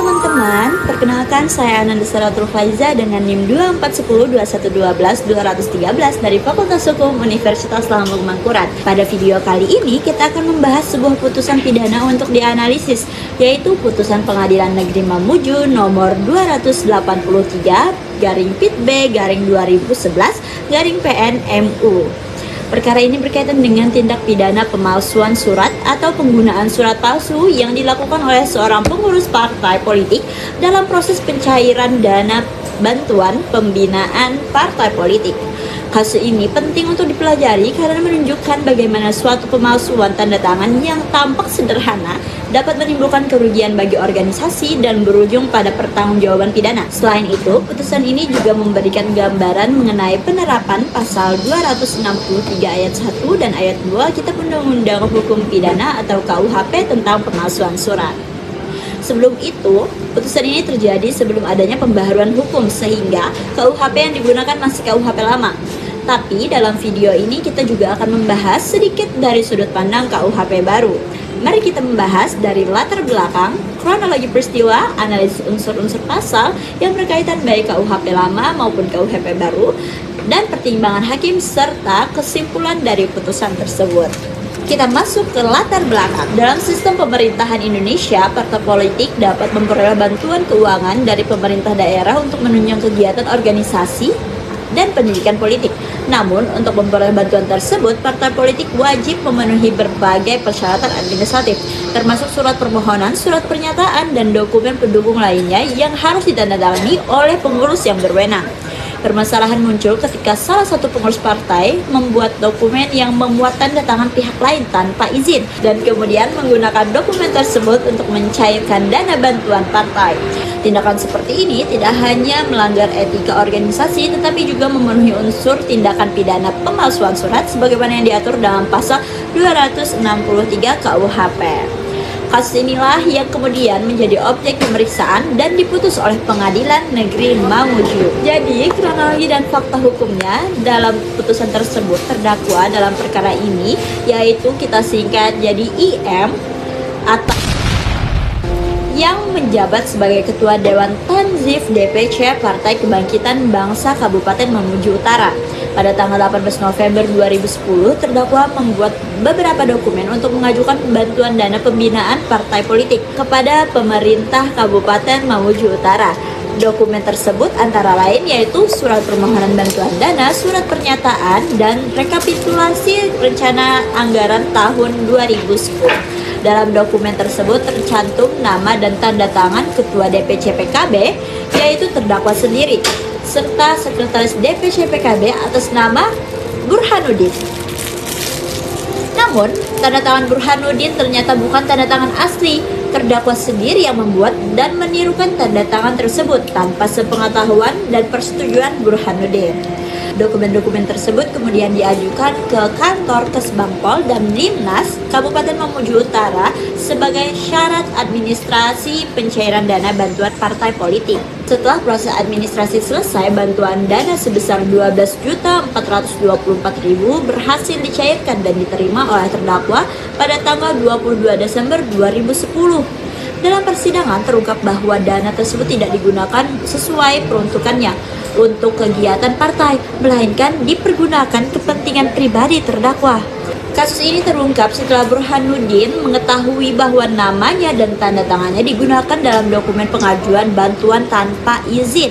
teman-teman, perkenalkan saya Ananda Saratul Faiza dengan NIM 24102112-213 dari Fakultas Hukum Universitas Lambung Mangkurat. Pada video kali ini kita akan membahas sebuah putusan pidana untuk dianalisis, yaitu putusan Pengadilan Negeri Mamuju nomor 283/PIT-B/2011/PN-MU. Perkara ini berkaitan dengan tindak pidana pemalsuan surat atau penggunaan surat palsu yang dilakukan oleh seorang pengurus partai politik dalam proses pencairan dana bantuan pembinaan partai politik. Kasus ini penting untuk dipelajari karena menunjukkan bagaimana suatu pemalsuan tanda tangan yang tampak sederhana dapat menimbulkan kerugian bagi organisasi dan berujung pada pertanggungjawaban pidana. Selain itu, putusan ini juga memberikan gambaran mengenai penerapan pasal 263 ayat 1 dan ayat 2 Kitab Undang-Undang Hukum Pidana atau KUHP tentang pemalsuan surat. Sebelum itu, putusan ini terjadi sebelum adanya pembaharuan hukum sehingga KUHP yang digunakan masih KUHP lama. Tapi dalam video ini kita juga akan membahas sedikit dari sudut pandang KUHP baru. Mari kita membahas dari latar belakang, kronologi peristiwa, analisis unsur-unsur pasal yang berkaitan baik KUHP lama maupun KUHP baru, dan pertimbangan hakim serta kesimpulan dari putusan tersebut. Kita masuk ke latar belakang. Dalam sistem pemerintahan Indonesia, partai politik dapat memperoleh bantuan keuangan dari pemerintah daerah untuk menunjang kegiatan organisasi dan pendidikan politik. Namun, untuk memperoleh bantuan tersebut, partai politik wajib memenuhi berbagai persyaratan administratif, termasuk surat permohonan, surat pernyataan, dan dokumen pendukung lainnya yang harus ditandatangani oleh pengurus yang berwenang. Permasalahan muncul ketika salah satu pengurus partai membuat dokumen yang memuat tanda tangan pihak lain tanpa izin dan kemudian menggunakan dokumen tersebut untuk mencairkan dana bantuan partai. Tindakan seperti ini tidak hanya melanggar etika organisasi tetapi juga memenuhi unsur tindakan pidana pemalsuan surat sebagaimana yang diatur dalam pasal 263 KUHP. Kasus inilah yang kemudian menjadi objek pemeriksaan dan diputus oleh Pengadilan Negeri Mamuju. Jadi, kronologi dan fakta hukumnya dalam putusan tersebut terdakwa dalam perkara ini yaitu kita singkat jadi IM atau yang menjabat sebagai Ketua Dewan Tanzif DPC Partai Kebangkitan Bangsa Kabupaten Mamuju Utara. Pada tanggal 18 November 2010, terdakwa membuat beberapa dokumen untuk mengajukan bantuan dana pembinaan partai politik kepada pemerintah Kabupaten Mamuju Utara. Dokumen tersebut antara lain yaitu surat permohonan bantuan dana, surat pernyataan, dan rekapitulasi rencana anggaran tahun 2010. Dalam dokumen tersebut tercantum nama dan tanda tangan Ketua DPC PKB, yaitu terdakwa sendiri, serta Sekretaris DPC PKB atas nama Burhanuddin. Namun, tanda tangan Burhanuddin ternyata bukan tanda tangan asli. Terdakwa sendiri yang membuat dan menirukan tanda tangan tersebut tanpa sepengetahuan dan persetujuan Burhanuddin. Dokumen-dokumen tersebut kemudian diajukan ke kantor Kesbangpol dan Dimnas Kabupaten Mamuju Utara sebagai syarat administrasi pencairan dana bantuan partai politik. Setelah proses administrasi selesai, bantuan dana sebesar 12.424.000 berhasil dicairkan dan diterima oleh terdakwa pada tanggal 22 Desember 2010. Dalam persidangan terungkap bahwa dana tersebut tidak digunakan sesuai peruntukannya untuk kegiatan partai, melainkan dipergunakan kepentingan pribadi terdakwa. Kasus ini terungkap setelah Burhanuddin mengetahui bahwa namanya dan tanda tangannya digunakan dalam dokumen pengajuan bantuan tanpa izin.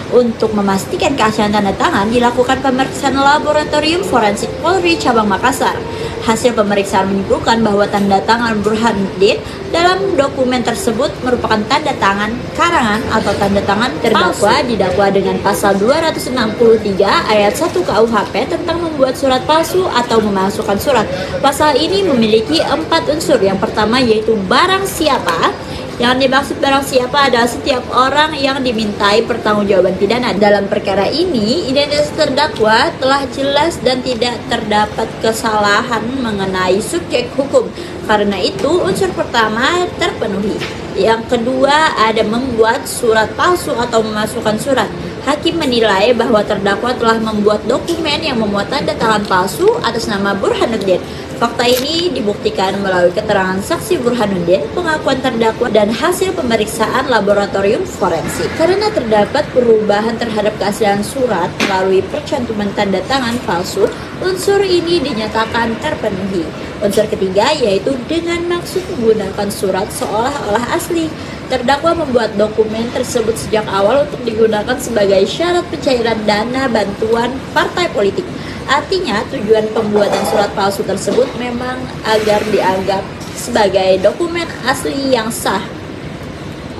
Untuk memastikan keaslian tanda tangan, dilakukan pemeriksaan laboratorium forensik Polri Cabang Makassar. Hasil pemeriksaan menyimpulkan bahwa tanda tangan Burhanuddin dalam dokumen tersebut merupakan tanda tangan karangan atau tanda tangan terdakwa didakwa dengan pasal 263 ayat 1 KUHP tentang membuat surat palsu atau memalsukan surat. Pasal ini memiliki 4 unsur. Yang pertama yaitu barang siapa. Yang dimaksud barang siapa adalah setiap orang yang dimintai pertanggungjawaban pidana. Dalam perkara ini, identitas terdakwa telah jelas dan tidak terdapat kesalahan mengenai subjek hukum. Karena itu, unsur pertama terpenuhi. Yang kedua, ada membuat surat palsu atau memasukkan surat. Hakim menilai bahwa terdakwa telah membuat dokumen yang memuat tanda tangan palsu atas nama Burhanuddin. Fakta ini dibuktikan melalui keterangan saksi Burhanuddin, pengakuan terdakwa, dan hasil pemeriksaan laboratorium forensik. Karena terdapat perubahan terhadap keaslian surat melalui percantuman tanda tangan palsu, unsur ini dinyatakan terpenuhi. Unsur ketiga yaitu dengan maksud menggunakan surat seolah-olah asli. Terdakwa membuat dokumen tersebut sejak awal untuk digunakan sebagai syarat pencairan dana bantuan partai politik. Artinya, tujuan pembuatan surat palsu tersebut memang agar dianggap sebagai dokumen asli yang sah.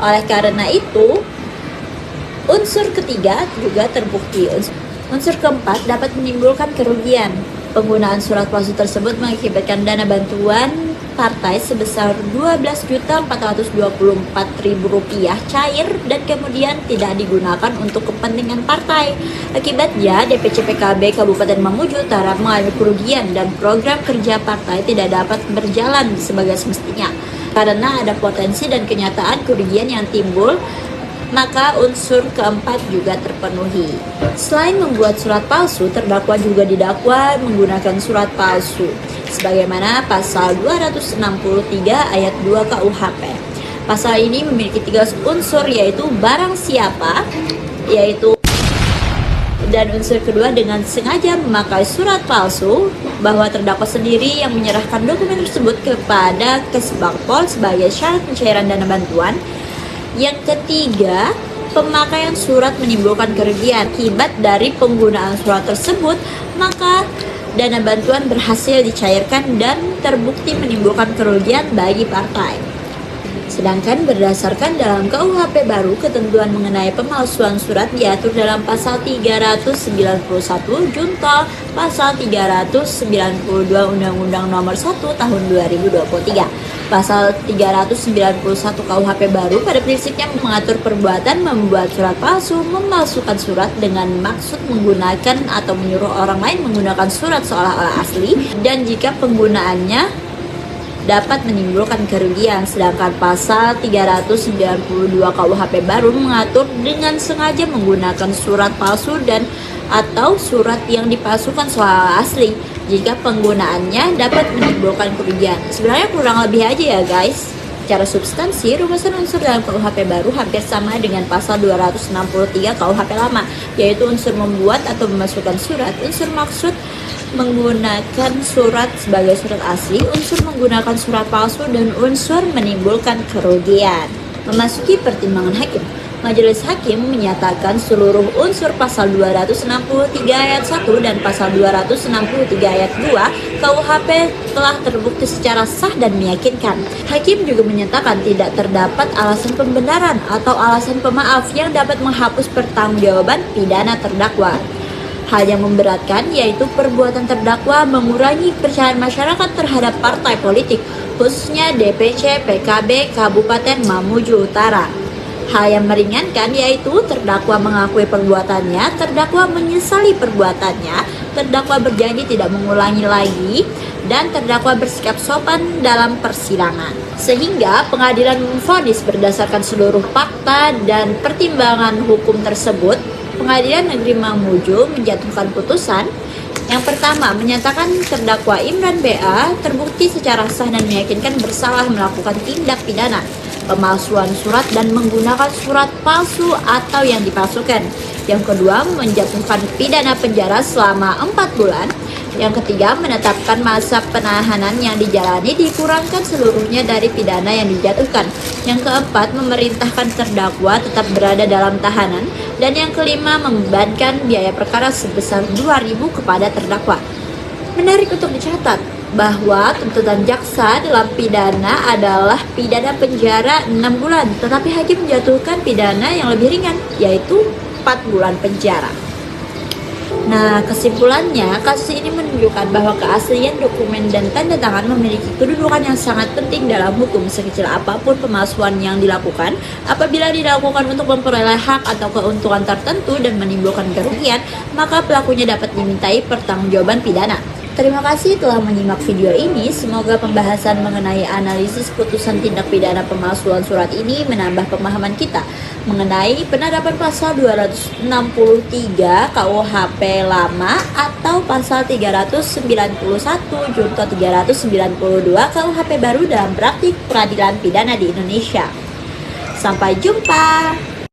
Oleh karena itu, unsur ketiga juga terbukti. Unsur keempat dapat menimbulkan kerugian. Penggunaan surat palsu tersebut mengakibatkan dana bantuan partai sebesar Rp12.424.000 cair dan kemudian tidak digunakan untuk kepentingan partai. Akibatnya, DPC PKB Kabupaten Mamuju Utara mengalami kerugian dan program kerja partai tidak dapat berjalan sebagai semestinya. Karena ada potensi dan kenyataan kerugian yang timbul, maka unsur keempat juga terpenuhi. Selain membuat surat palsu, terdakwa juga didakwa menggunakan surat palsu sebagaimana pasal 263 ayat 2 KUHP. Pasal ini memiliki 3 unsur, yaitu barang siapa, dan unsur kedua dengan sengaja memakai surat palsu, bahwa terdakwa sendiri yang menyerahkan dokumen tersebut kepada Kesbangpol sebagai syarat pencairan dana bantuan. Yang ketiga, pemakaian surat menimbulkan kerugian. Akibat dari penggunaan surat tersebut, maka dana bantuan berhasil dicairkan dan terbukti menimbulkan kerugian bagi partai. Sedangkan berdasarkan dalam KUHP baru, ketentuan mengenai pemalsuan surat diatur dalam pasal 391 Junto pasal 392 Undang-Undang Nomor 1 Tahun 2023. Pasal 391 KUHP baru pada prinsipnya mengatur perbuatan membuat surat palsu, memalsukan surat dengan maksud menggunakan atau menyuruh orang lain menggunakan surat seolah-olah asli, dan jika penggunaannya dapat menimbulkan kerugian. Sedangkan pasal 392 KUHP baru mengatur dengan sengaja menggunakan surat palsu dan atau surat yang dipalsukan seolah asli jika penggunaannya dapat menimbulkan kerugian. Sebenarnya kurang lebih aja ya guys. Secara substansi, rumusan unsur dalam KUHP baru hampir sama dengan pasal 263 KUHP lama, yaitu unsur membuat atau memasukkan surat, unsur maksud menggunakan surat sebagai surat asli, unsur menggunakan surat palsu, dan unsur menimbulkan kerugian. Memasuki pertimbangan hakim, Majelis Hakim menyatakan seluruh unsur pasal 263 ayat 1 dan pasal 263 ayat 2 KUHP telah terbukti secara sah dan meyakinkan. Hakim juga menyatakan tidak terdapat alasan pembenaran atau alasan pemaaf yang dapat menghapus pertanggungjawaban pidana terdakwa. Hal yang memberatkan yaitu perbuatan terdakwa mengurangi kepercayaan masyarakat terhadap partai politik, khususnya DPC PKB Kabupaten Mamuju Utara. Hal yang meringankan yaitu terdakwa mengakui perbuatannya, terdakwa menyesali perbuatannya, terdakwa berjanji tidak mengulangi lagi, dan terdakwa bersikap sopan dalam persidangan. Sehingga pengadilan memvonis berdasarkan seluruh fakta dan pertimbangan hukum tersebut, Pengadilan Negeri Mamuju menjatuhkan putusan. Yang pertama, menyatakan terdakwa Imran BA terbukti secara sah dan meyakinkan bersalah melakukan tindak pidana pemalsuan surat dan menggunakan surat palsu atau yang dipalsukan. Yang kedua, menjatuhkan pidana penjara selama 4 bulan. Yang ketiga, menetapkan masa penahanan yang dijalani dikurangkan seluruhnya dari pidana yang dijatuhkan. Yang keempat, memerintahkan terdakwa tetap berada dalam tahanan. Dan yang kelima, membebankan biaya perkara sebesar 2.000 kepada terdakwa. Menarik untuk dicatat bahwa tuntutan jaksa dalam pidana adalah pidana penjara 6 bulan, tetapi hakim menjatuhkan pidana yang lebih ringan, yaitu 4 bulan penjara. Nah, kesimpulannya, kasus ini menunjukkan bahwa keaslian dokumen dan tanda tangan memiliki kedudukan yang sangat penting dalam hukum. Sekecil apapun pemalsuan yang dilakukan, apabila dilakukan untuk memperoleh hak atau keuntungan tertentu dan menimbulkan kerugian, maka pelakunya dapat dimintai pertanggungjawaban pidana. Terima kasih telah menyimak video ini. Semoga pembahasan mengenai analisis putusan tindak pidana pemalsuan surat ini menambah pemahaman kita mengenai penerapan pasal 263 KUHP lama atau pasal 391 junto 392 KUHP baru dalam praktik peradilan pidana di Indonesia. Sampai jumpa.